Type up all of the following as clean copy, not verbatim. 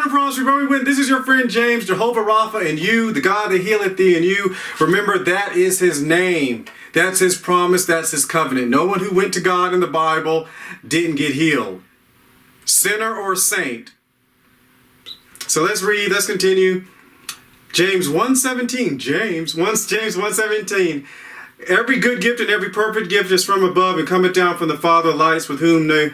morning, promise we win. This is your friend James, Jehovah Rapha, and you, the God that healeth thee, and you. Remember, that is his name. That's his promise. That's his covenant. No one who went to God in the Bible didn't get healed. Sinner or saint. So let's read. Let's continue. James 1:17. James 1:17. Every good gift and every perfect gift is from above and cometh down from the Father of lights, with whom there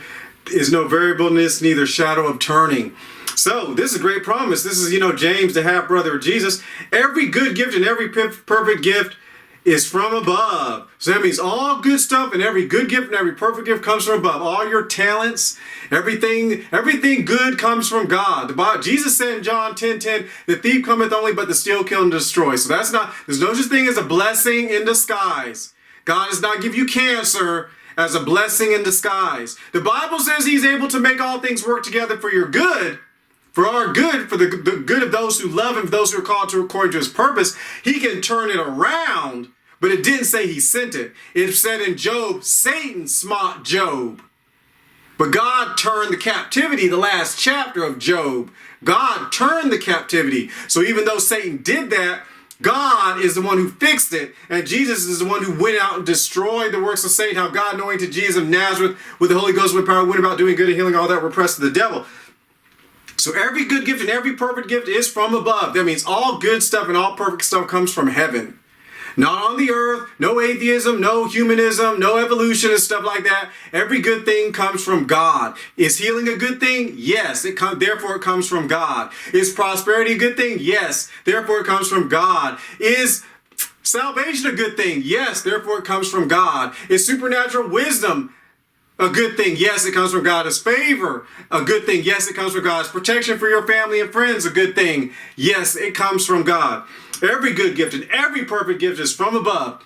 is no variableness, neither shadow of turning. So this is a great promise. This is, James, the half brother of Jesus. Every good gift and every perfect gift is from above. So that means all good stuff and every good gift and every perfect gift comes from above. All your talents, everything good comes from God. Jesus said in John 10:10, the thief cometh only but to steal, kill, and destroy. So there's no such thing as a blessing in disguise. God does not give you cancer as a blessing in disguise. The Bible says he's able to make all things work together for your good, for our good, for the good of those who love him, those who are called to according to his purpose. He can turn it around. But it didn't say he sent it. It said in Job, Satan smote Job. But God turned the captivity, the last chapter of Job. God turned the captivity. So even though Satan did that, God is the one who fixed it. And Jesus is the one who went out and destroyed the works of Satan. How God anointed Jesus of Nazareth with the Holy Ghost with power, went about doing good and healing all that were oppressed of the devil. So every good gift and every perfect gift is from above. That means all good stuff and all perfect stuff comes from heaven. Not on the earth, no atheism, no humanism, no evolution and stuff like that. Every good thing comes from God. Is healing a good thing? Yes, therefore it comes from God. Is prosperity a good thing? Yes, therefore it comes from God. Is salvation a good thing? Yes, therefore it comes from God. Is supernatural wisdom a good thing? Yes, it comes from God. Is favor a good thing? Yes, it comes from God. Is protection for your family and friends a good thing? Yes, it comes from God. Every good gift and every perfect gift is from above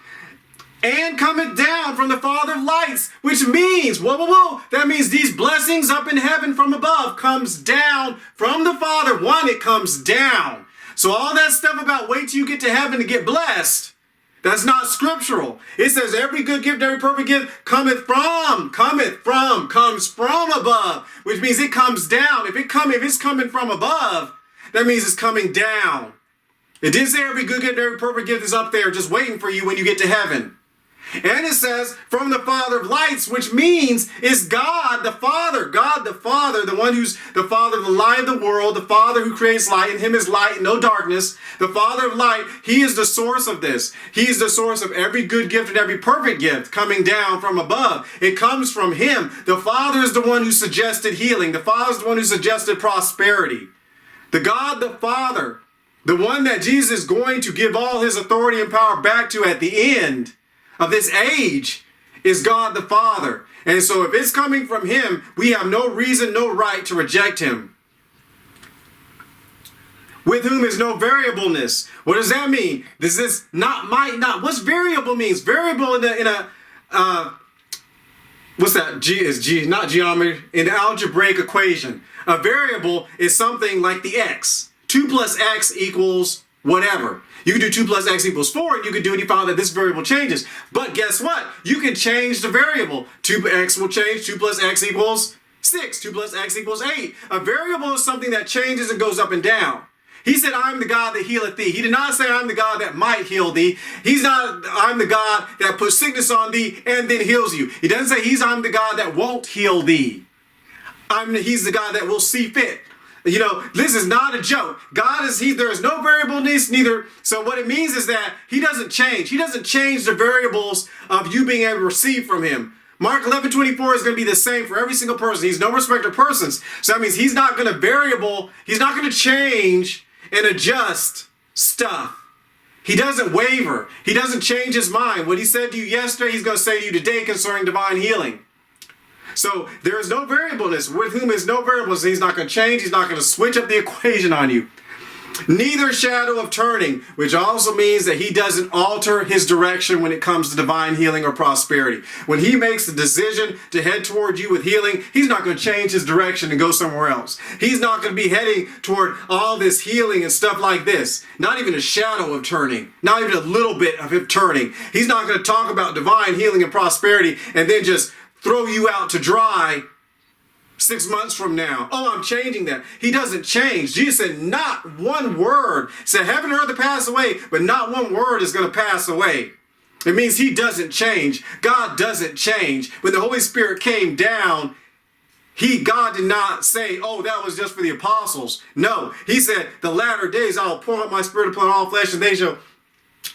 and cometh down from the Father of lights, which means, that means these blessings up in heaven from above comes down from the Father. One, it comes down. So all that stuff about wait till you get to heaven to get blessed, that's not scriptural. It says every good gift, every perfect gift comes from above, which means it comes down. If it's coming from above, that means it's coming down. It didn't say every good gift, every perfect gift is up there just waiting for you when you get to heaven. And it says from the Father of lights, which means it's God the Father, the one who's the Father of the light of the world, the Father who creates light, and him is light, no darkness. The Father of light, he is the source of this. He is the source of every good gift and every perfect gift coming down from above. It comes from him. The Father is the one who suggested healing. The Father is the one who suggested prosperity. The God the Father, the one that Jesus is going to give all his authority and power back to at the end of this age, is God the Father. And so if it's coming from him, we have no reason, no right to reject him. With whom is no variableness. What does that mean? This is not, might not. What's variable means? Variable what's that? Not geometry, in the algebraic equation. A variable is something like the x. 2 plus x equals whatever. You can do 2 plus x equals 4, and you can do it and you found that this variable changes. But guess what? You can change the variable. 2x will change. 2 plus x equals 6. 2 plus x equals 8. A variable is something that changes and goes up and down. He said, I'm the God that healeth thee. He did not say, I'm the God that might heal thee. He's not, I'm the God that puts sickness on thee and then heals you. He doesn't say, I'm the God that won't heal thee. He's the God that will see fit. This is not a joke. God is, there is no variableness, neither. So what it means is that he doesn't change. He doesn't change the variables of you being able to receive from him. Mark 11:24 is going to be the same for every single person. He's no respecter of persons. So that means he's not going to change and adjust stuff. He doesn't waver. He doesn't change his mind. What he said to you yesterday, he's going to say to you today concerning divine healing. So there is no variableness. With whom is no variableness. He's not going to change. He's not going to switch up the equation on you. Neither shadow of turning, which also means that he doesn't alter his direction when it comes to divine healing or prosperity. When he makes the decision to head toward you with healing, he's not going to change his direction and go somewhere else. He's not going to be heading toward all this healing and stuff like this. Not even a shadow of turning. Not even a little bit of him turning. He's not going to talk about divine healing and prosperity and then just throw you out to dry 6 months from now. Oh, I'm changing that. He doesn't change. Jesus said not one word. He said heaven and earth will pass away, but not one word is going to pass away. It means he doesn't change. God doesn't change. When the Holy Spirit came down, God did not say, oh, that was just for the apostles. No, he said, the latter days I'll pour out my spirit upon all flesh, and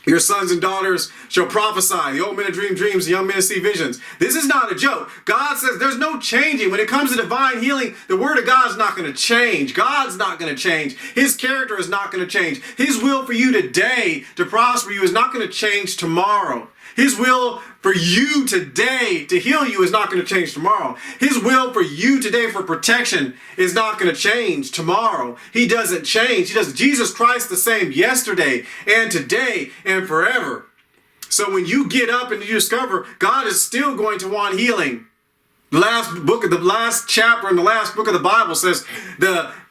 your sons and daughters shall prophesy. The old men dream dreams, the young men see visions. This is not a joke. God says there's no changing. When it comes to divine healing, the word of God is not going to change. God's not going to change. His character is not going to change. His will for you today to prosper you is not going to change tomorrow. His will for you today to heal you is not going to change tomorrow. His will for you today for protection is not going to change tomorrow. He doesn't change. Jesus Christ the same yesterday and today and forever. So when you get up and you discover God is still going to want healing. The last chapter in the last book of the Bible says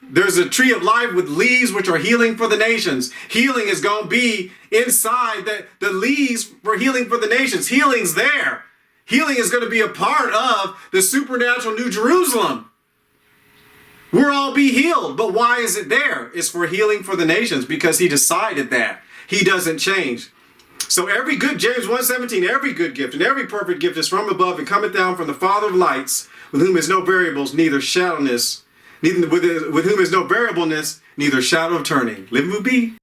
there's a tree of life with leaves which are healing for the nations. Healing is going to be inside the leaves for healing for the nations. Healing's there. Healing is going to be a part of the supernatural New Jerusalem. We'll all be healed. But why is it there? It's for healing for the nations because he decided that. He doesn't change. So every good, James 1:17, every good gift and every perfect gift is from above and cometh down from the Father of lights, with whom is no variables, neither shadowless, with whom is no variableness, neither shadow of turning. Live and be.